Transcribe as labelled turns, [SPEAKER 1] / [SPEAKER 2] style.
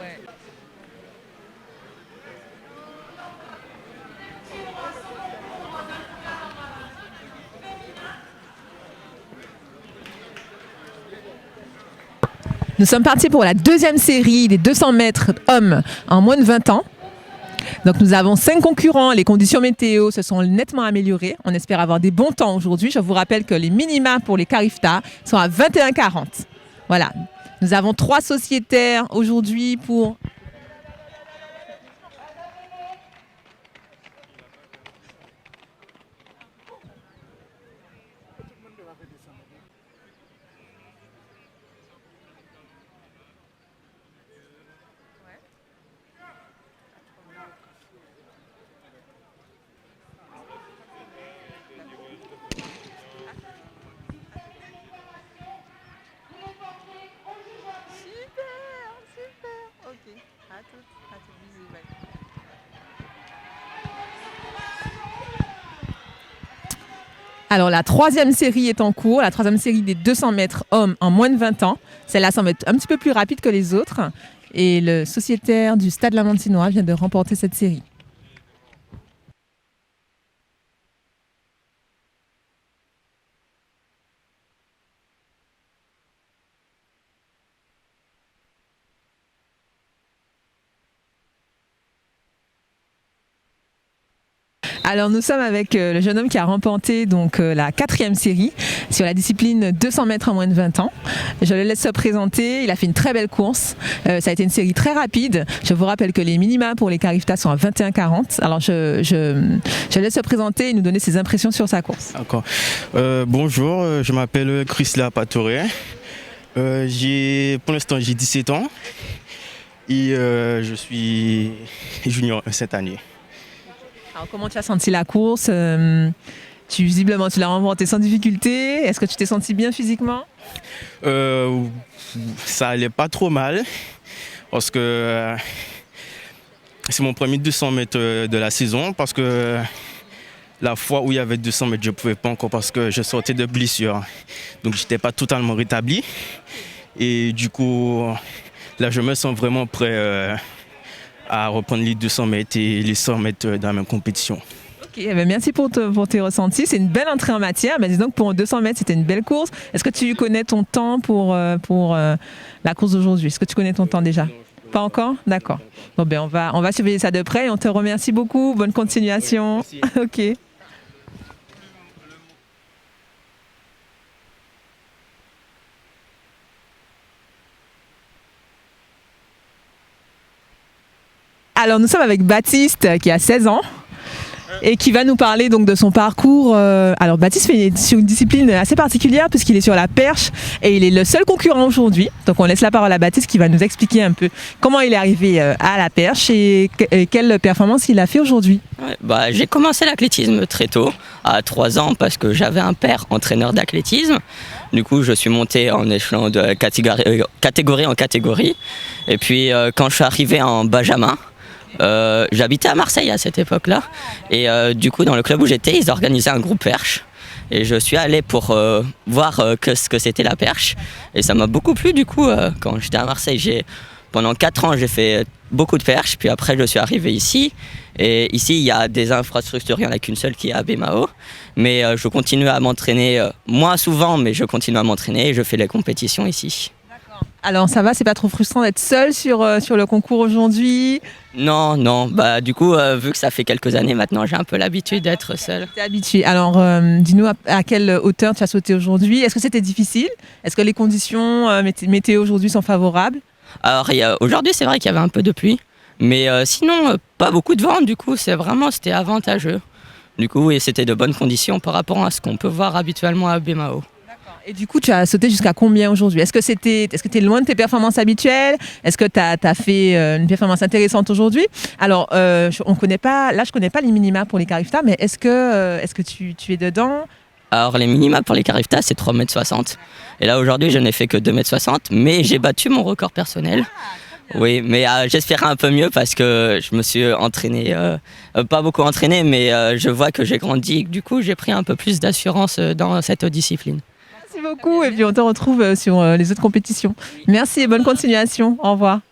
[SPEAKER 1] Ouais. Nous sommes partis pour la deuxième série des 200 mètres hommes en moins de 20 ans. Donc nous avons 5 concurrents, les conditions météo se sont nettement améliorées. On espère avoir des bons temps aujourd'hui. Je vous rappelle que les minima pour les Carifta sont à 21,40. Voilà. Nous avons 3 sociétaires aujourd'hui pour... Alors la troisième série est en cours, la troisième série des 200 mètres hommes en moins de 20 ans. Celle-là semble être un petit peu plus rapide que les autres. Et le sociétaire du Stade Lamantinois vient de remporter cette série. Alors nous sommes avec le jeune homme qui a remporté donc la 4e série sur la discipline 200 mètres en moins de 20 ans. Je le laisse se présenter, il a fait une très belle course, ça a été une série très rapide. Je vous rappelle que les minima pour les Carifta sont à 21,40. Alors je laisse se présenter et nous donner ses impressions sur sa course.
[SPEAKER 2] D'accord. Bonjour, je m'appelle Chrysler Patoré. Pour l'instant j'ai 17 ans et je suis junior cette année.
[SPEAKER 1] Alors comment tu as senti la course visiblement tu l'as remportée sans difficulté. Est-ce que tu t'es senti bien physiquement?
[SPEAKER 2] Ça allait pas trop mal parce que c'est mon premier 200 mètres de la saison, parce que la fois où il y avait 200 mètres je ne pouvais pas encore parce que je sortais de blessure, donc je n'étais pas totalement rétabli et du coup là je me sens vraiment prêt à reprendre les 200 mètres et les 100 mètres dans la même compétition.
[SPEAKER 1] Ok, merci pour tes ressentis. C'est une belle entrée en matière. Mais dis donc, pour 200 mètres, c'était une belle course. Est-ce que tu connais ton temps pour la course d'aujourd'hui? Est-ce que tu connais ton temps déjà? Pas encore? D'accord. Bon, ben, on va surveiller ça de près. On te remercie beaucoup. Bonne continuation.
[SPEAKER 2] Oui,
[SPEAKER 1] ok. Alors, nous sommes avec Baptiste qui a 16 ans et qui va nous parler donc de son parcours. Alors, Baptiste fait sur une discipline assez particulière puisqu'il est sur la perche et il est le seul concurrent aujourd'hui. Donc, on laisse la parole à Baptiste qui va nous expliquer un peu comment il est arrivé à la perche et quelle performance il a fait aujourd'hui.
[SPEAKER 3] Ouais, j'ai commencé l'athlétisme très tôt, à 3 ans, parce que j'avais un père entraîneur d'athlétisme. Du coup, je suis monté en échelon de catégorie en catégorie. Et puis, quand je suis arrivé en Benjamin, j'habitais à Marseille à cette époque-là et du coup dans le club où j'étais ils organisaient un groupe perche et je suis allé pour voir ce que c'était la perche et ça m'a beaucoup plu. Du coup quand j'étais à Marseille pendant 4 ans j'ai fait beaucoup de perches, puis après je suis arrivé ici et ici il y a des infrastructures, il n'y en a qu'une seule qui est à Bémao, mais je continue à m'entraîner moins souvent, mais je continue à m'entraîner et je fais les compétitions ici.
[SPEAKER 1] Alors ça va, c'est pas trop frustrant d'être seul sur le concours aujourd'hui?
[SPEAKER 3] Non, bah du coup vu que ça fait quelques années maintenant, j'ai un peu l'habitude d'être seul.
[SPEAKER 1] T'es habitué. Alors dis-nous à quelle hauteur tu as sauté aujourd'hui? Est-ce que c'était difficile? Est-ce que les conditions météo aujourd'hui sont favorables?
[SPEAKER 3] Alors aujourd'hui c'est vrai qu'il y avait un peu de pluie, mais sinon pas beaucoup de vent, du coup c'était avantageux. Du coup oui, c'était de bonnes conditions par rapport à ce qu'on peut voir habituellement à Bémao.
[SPEAKER 1] Et du coup, tu as sauté jusqu'à combien aujourd'hui? Est-ce que tu es loin de tes performances habituelles? Est-ce que tu as fait une performance intéressante aujourd'hui? Alors, je connais pas les minima pour les Carifta, mais est-ce que tu es dedans?
[SPEAKER 3] Alors les minima pour les Carifta, c'est 3,60 m. Et là aujourd'hui, je n'ai fait que 2,60 m, mais j'ai battu mon record personnel. Oui, mais j'espérais un peu mieux parce que je me suis entraîné, pas beaucoup entraîné, mais je vois que j'ai grandi. Du coup, j'ai pris un peu plus d'assurance dans cette discipline.
[SPEAKER 1] Merci beaucoup et puis on te retrouve sur les autres compétitions. Merci et bonne continuation. Au revoir.